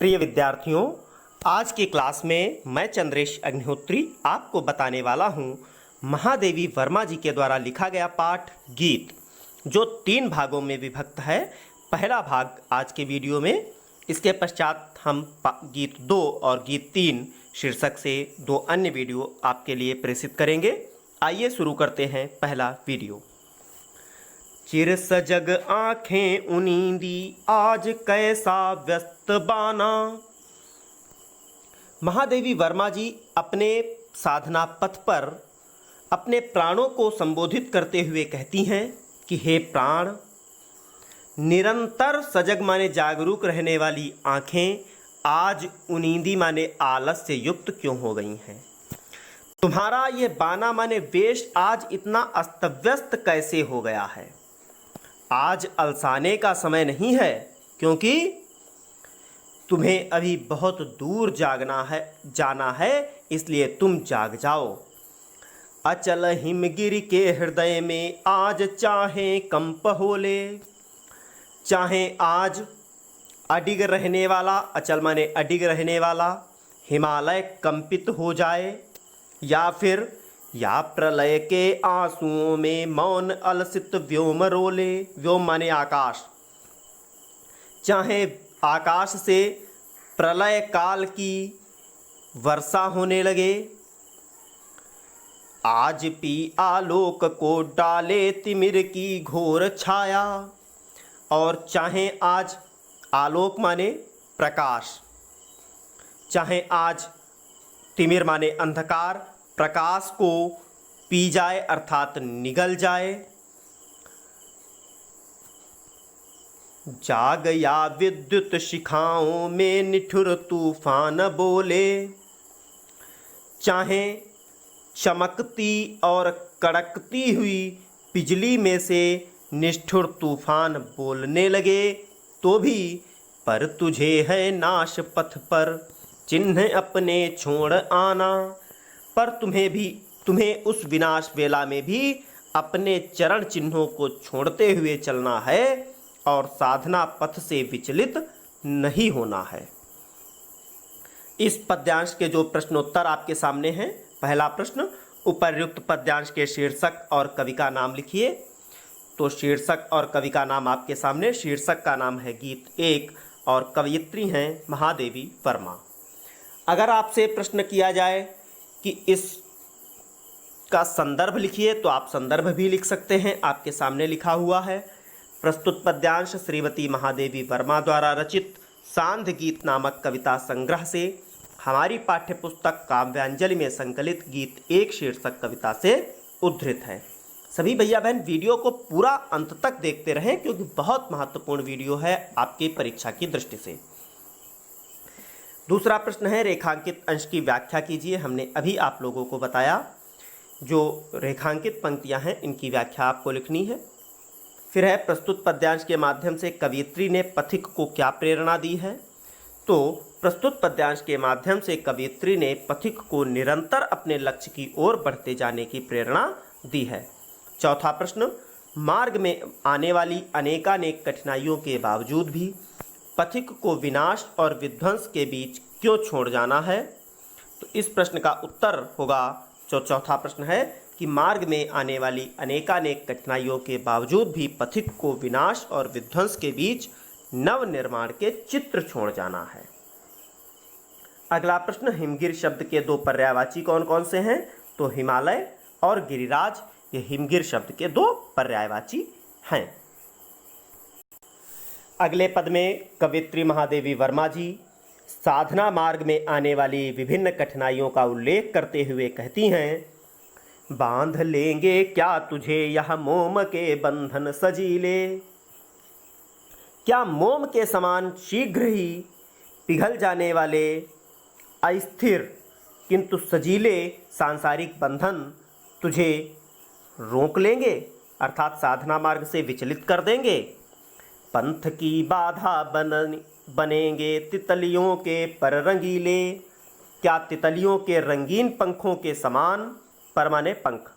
प्रिय विद्यार्थियों, आज की क्लास में मैं चंद्रेश अग्निहोत्री आपको बताने वाला हूं महादेवी वर्मा जी के द्वारा लिखा गया पाठ गीत, जो 3 भागों में विभक्त है। पहला भाग आज के वीडियो में, इसके पश्चात हम गीत 2 और गीत 3 शीर्षक से 2 अन्य वीडियो आपके लिए प्रेषित करेंगे। आइए शुरू करते हैं पहला वीडियो। चिर सजग आँखें उनींदी, आज कैसा व्यस्त बाना। महादेवी वर्मा जी अपने साधना पथ पर अपने प्राणों को संबोधित करते हुए कहती हैं कि हे प्राण, निरंतर सजग माने जागरूक रहने वाली आँखें आज उनींदी माने आलस से युक्त क्यों हो गई हैं? तुम्हारा ये बाना माने वेश आज इतना अस्तव्यस्त कैसे हो गया है? आज अलसाने का समय नहीं है, क्योंकि तुम्हें अभी बहुत दूर जाना है, इसलिए तुम जाग जाओ। अचल हिमगिरि के हृदय में आज चाहे कंप होले। चाहे आज अडिग रहने वाला, अचल माने अडिग रहने वाला हिमालय कंपित हो जाए, या प्रलय के आंसुओं में मौन अलसित व्योम रोले। व्योम माने आकाश। चाहे आकाश से प्रलय काल की वर्षा होने लगे। आज भी आलोक को डाले तिमिर की घोर छाया। और चाहे आज आलोक माने प्रकाश, चाहे आज तिमिर माने अंधकार प्रकाश को पी जाए, अर्थात निगल जाए। जाग या विद्युत शिखाओं में निठुर तूफान बोले। चाहे चमकती और कड़कती हुई बिजली में से निष्ठुर तूफान बोलने लगे, तो भी पर तुझे है नाश पथ पर चिन्ह अपने छोड़ आना। पर तुम्हें उस विनाश वेला में भी अपने चरण चिन्हों को छोड़ते हुए चलना है और साधना पथ से विचलित नहीं होना है। इस पद्यांश के जो प्रश्नोत्तर आपके सामने हैं, पहला प्रश्न, उपर्युक्त पद्यांश के शीर्षक और कवि का नाम लिखिए। तो शीर्षक और कवि का नाम आपके सामने, शीर्षक का नाम है गीत 1 और कवयित्री हैं महादेवी वर्मा। अगर आपसे प्रश्न किया जाए कि इस का संदर्भ लिखिए, तो आप संदर्भ भी लिख सकते हैं। आपके सामने लिखा हुआ है, प्रस्तुत पद्यांश श्रीमती महादेवी वर्मा द्वारा रचित सांध्य गीत नामक कविता संग्रह से हमारी पाठ्यपुस्तक काव्यांजलि में संकलित गीत 1 शीर्षक कविता से उद्धृत है। सभी भैया बहन वीडियो को पूरा अंत तक देखते रहें, क्योंकि बहुत महत्वपूर्ण वीडियो है आपकी परीक्षा की दृष्टि से। दूसरा प्रश्न है, रेखांकित अंश की व्याख्या कीजिए। हमने अभी आप लोगों को बताया, जो रेखांकित पंक्तियां हैं इनकी व्याख्या आपको लिखनी है। फिर है, प्रस्तुत पद्यांश के माध्यम से कवयित्री ने पथिक को क्या प्रेरणा दी है? तो प्रस्तुत पद्यांश के माध्यम से कवयित्री ने पथिक को निरंतर अपने लक्ष्य की ओर बढ़ते जाने की प्रेरणा दी है। चौथा प्रश्न, मार्ग में आने वाली अनेकानेक कठिनाइयों के बावजूद भी पथिक को विनाश और विध्वंस के बीच क्यों छोड़ जाना है? तो इस प्रश्न का उत्तर होगा, जो चौथा प्रश्न है कि मार्ग में आने वाली अनेकानेक कठिनाइयों के बावजूद भी पथिक को विनाश और विध्वंस के बीच नव निर्माण के चित्र छोड़ जाना है। अगला प्रश्न, हिमगिर शब्द के 2 पर्यायवाची कौन कौन से हैं? तो हिमालय और गिरिराज, ये हिमगिर शब्द के 2 पर्यायवाची हैं। अगले पद में कवयित्री महादेवी वर्मा जी साधना मार्ग में आने वाली विभिन्न कठिनाइयों का उल्लेख करते हुए कहती हैं, बांध लेंगे क्या तुझे यह मोम के बंधन सजीले। क्या मोम के समान शीघ्र ही पिघल जाने वाले अस्थिर किंतु सजीले सांसारिक बंधन तुझे रोक लेंगे, अर्थात साधना मार्ग से विचलित कर देंगे। पंथ की बाधा बनेंगे तितलियों के पर रंगीले। क्या तितलियों के रंगीन पंखों के समान, पर माने पंख,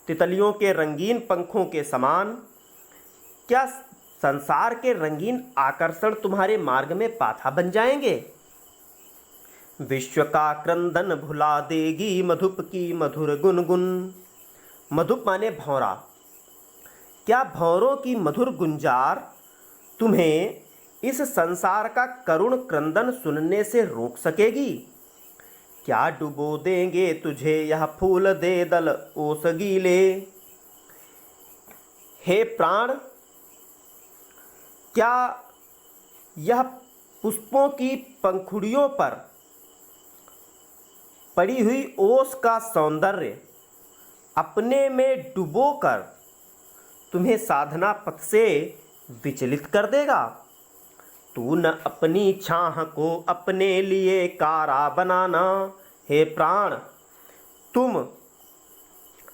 तितलियों के रंगीन पंखों के समान क्या संसार के रंगीन आकर्षण तुम्हारे मार्ग में बाधा बन जाएंगे। विश्व का क्रंदन भुला देगी मधुप की मधुर गुनगुन। मधुप माने भौरा। क्या भौरों की मधुर गुंजार तुम्हें इस संसार का करुण क्रंदन सुनने से रोक सकेगी? क्या डुबो देंगे तुझे यह फूल दे दल ओस गीले। हे प्राण, क्या यह पुष्पों की पंखुड़ियों पर पड़ी हुई ओस का सौंदर्य अपने में डुबोकर तुम्हें साधना पथ से विचलित कर देगा? तू न अपनी छाह को अपने लिए कारा बनाना। हे प्राण, तुम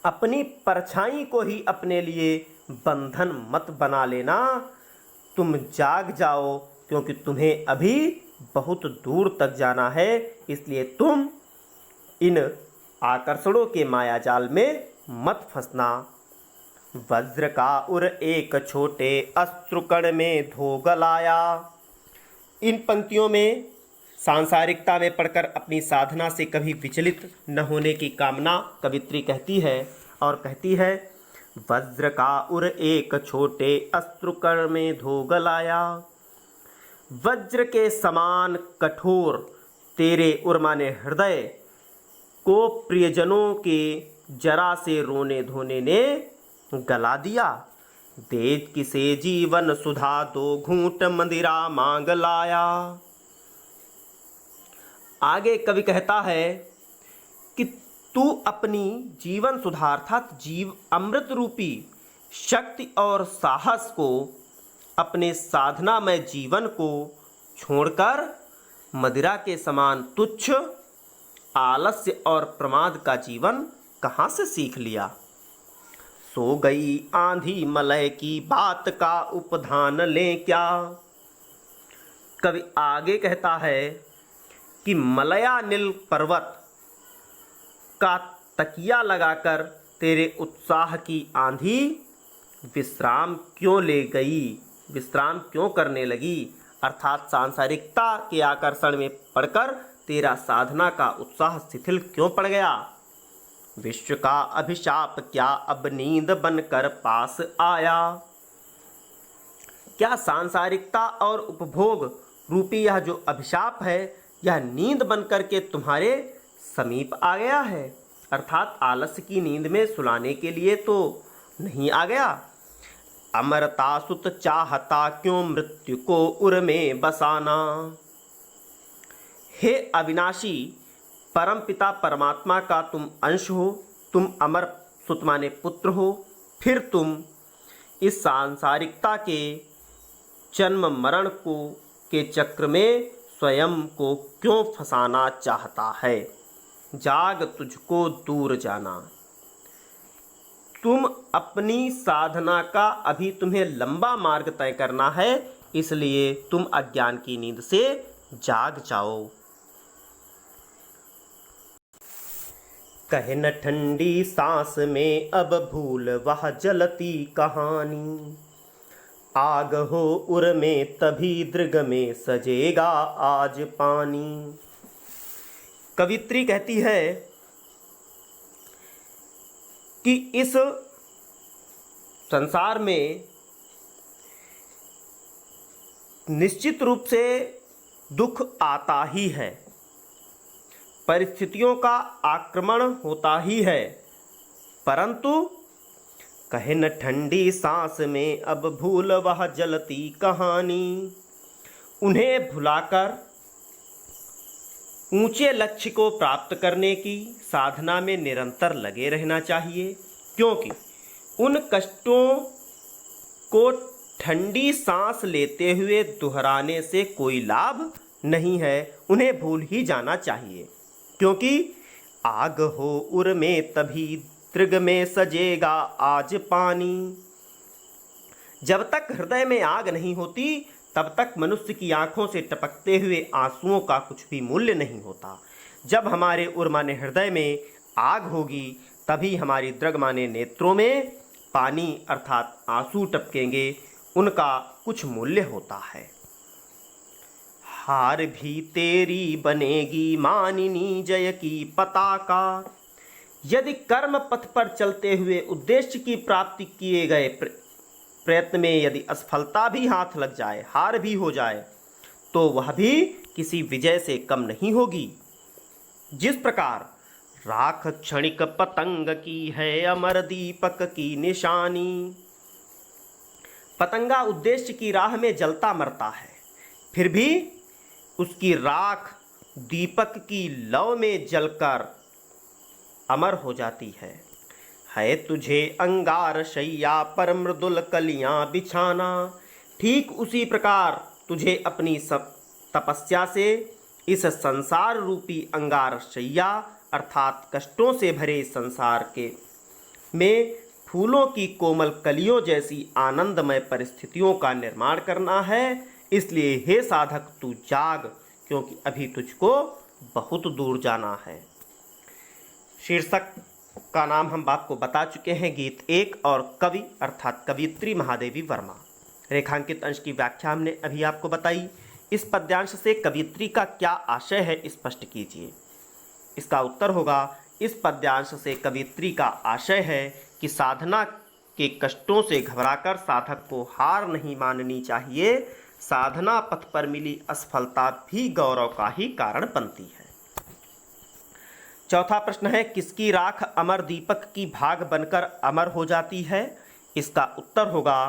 अपनी परछाई को ही अपने लिए बंधन मत बना लेना। तुम जाग जाओ, क्योंकि तुम्हें अभी बहुत दूर तक जाना है। इसलिए तुम इन आकर्षणों के मायाजाल में मत फंसना। वज्र का उर एक छोटे अस्त्रकण में धो गलाया। इन पंक्तियों में सांसारिकता में पढ़कर अपनी साधना से कभी विचलित न होने की कामना कवित्री कहती है और कहती है, वज्र का उर एक छोटे अस्त्रकण में धो गलाया। वज्र के समान कठोर तेरे उर माने हृदय को प्रियजनों के जरा से रोने धोने ने गला दिया। देज किसे जीवन सुधा दो घूंट मंदिरा मांग लाया। आगे कवि कहता है कि तू अपनी जीवन सुधा अर्थात जीव अमृत रूपी शक्ति और साहस को, अपने साधनामय जीवन को छोड़कर मदिरा के समान तुच्छ आलस्य और प्रमाद का जीवन कहाँ से सीख लिया। सो गई आंधी मलय की बात का उपधान लें क्या। कवि आगे कहता है कि मलयानिल पर्वत का तकिया लगाकर तेरे उत्साह की आंधी विश्राम क्यों ले गई, विश्राम क्यों करने लगी। अर्थात सांसारिकता के आकर्षण में पड़कर तेरा साधना का उत्साह शिथिल क्यों पड़ गया। विश्व का अभिशाप क्या अब नींद बनकर पास आया। क्या सांसारिकता और उपभोग रूपी यह जो अभिशाप है, यह नींद बनकर के तुम्हारे समीप आ गया है। अर्थात आलस्य की नींद में सुलाने के लिए तो नहीं आ गया। अमरता सुत चाहता क्यों मृत्यु को उर में बसाना। हे अविनाशी परम पिता परमात्मा का तुम अंश हो, तुम अमर सुत माने पुत्र हो, फिर तुम इस सांसारिकता के जन्म मरण को के चक्र में स्वयं को क्यों फंसाना चाहता है। जाग तुझको दूर जाना। तुम अपनी साधना का अभी तुम्हें लंबा मार्ग तय करना है, इसलिए तुम अज्ञान की नींद से जाग जाओ। कहे न ठंडी सांस में अब भूल वह जलती कहानी। आग हो उर में तभी दृग में सजेगा आज पानी। कवित्री कहती है कि इस संसार में निश्चित रूप से दुख आता ही है, परिस्थितियों का आक्रमण होता ही है, परंतु कहे न ठंडी सांस में अब भूल वह जलती कहानी। उन्हें भुलाकर ऊंचे लक्ष्य को प्राप्त करने की साधना में निरंतर लगे रहना चाहिए, क्योंकि उन कष्टों को ठंडी सांस लेते हुए दोहराने से कोई लाभ नहीं है। उन्हें भूल ही जाना चाहिए, क्योंकि आग हो उर में तभी दृग में सजेगा आज पानी। जब तक हृदय में आग नहीं होती, तब तक मनुष्य की आंखों से टपकते हुए आंसुओं का कुछ भी मूल्य नहीं होता। जब हमारे उर माने हृदय में आग होगी, तभी हमारी दृग माने नेत्रों में पानी अर्थात आंसू टपकेंगे उनका कुछ मूल्य होता है। हार भी तेरी बनेगी मानिनी जय की पताका। यदि कर्म पथ पर चलते हुए उद्देश्य की प्राप्ति किए गए प्रयत्न में यदि असफलता भी हाथ लग जाए, हार भी हो जाए, तो वह भी किसी विजय से कम नहीं होगी। जिस प्रकार राख क्षणिक पतंग की है अमर दीपक की निशानी। पतंगा उद्देश्य की राह में जलता मरता है, फिर भी उसकी राख दीपक की लौ में जलकर अमर हो जाती है तुझे अंगार शैया पर मृदुल कलियां बिछाना। ठीक उसी प्रकार तुझे अपनी तपस्या से इस संसार रूपी अंगार शैया अर्थात कष्टों से भरे संसार के में फूलों की कोमल कलियों जैसी आनंदमय परिस्थितियों का निर्माण करना है। इसलिए हे साधक तू जाग, क्योंकि अभी तुझको बहुत दूर जाना है। शीर्षक का नाम हम आपको बता चुके हैं, गीत 1, और कवि अर्थात कवियत्री महादेवी वर्मा। रेखांकित अंश की व्याख्या हमने अभी आपको बताई। इस पद्यांश से कवियत्री का क्या आशय है स्पष्ट कीजिए। इसका उत्तर होगा, इस पद्यांश से कवियत्री का आशय है कि साधना के कष्टों से घबराकर साधक को हार नहीं माननी चाहिए। साधना पथ पर मिली असफलता भी गौरव का ही कारण बनती है। चौथा प्रश्न है, किसकी राख अमर दीपक की भाग बनकर अमर हो जाती है। इसका उत्तर होगा,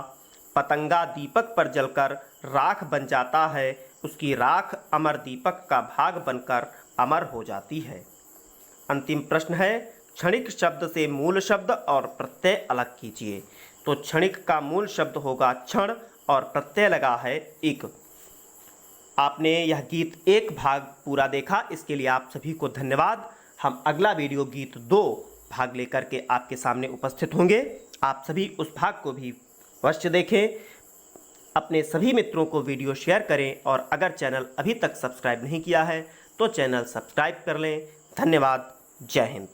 पतंगा दीपक पर जलकर राख बन जाता है, उसकी राख अमर दीपक का भाग बनकर अमर हो जाती है। अंतिम प्रश्न है, क्षणिक शब्द से मूल शब्द और प्रत्यय अलग कीजिए। तो क्षणिक का मूल शब्द होगा क्षण और प्रत्यय लगा है इक। आपने यह गीत 1 भाग पूरा देखा, इसके लिए आप सभी को धन्यवाद। हम अगला वीडियो गीत 2 भाग लेकर के आपके सामने उपस्थित होंगे। आप सभी उस भाग को भी अवश्य देखें, अपने सभी मित्रों को वीडियो शेयर करें, और अगर चैनल अभी तक सब्सक्राइब नहीं किया है तो चैनल सब्सक्राइब कर लें। धन्यवाद। जय हिंद।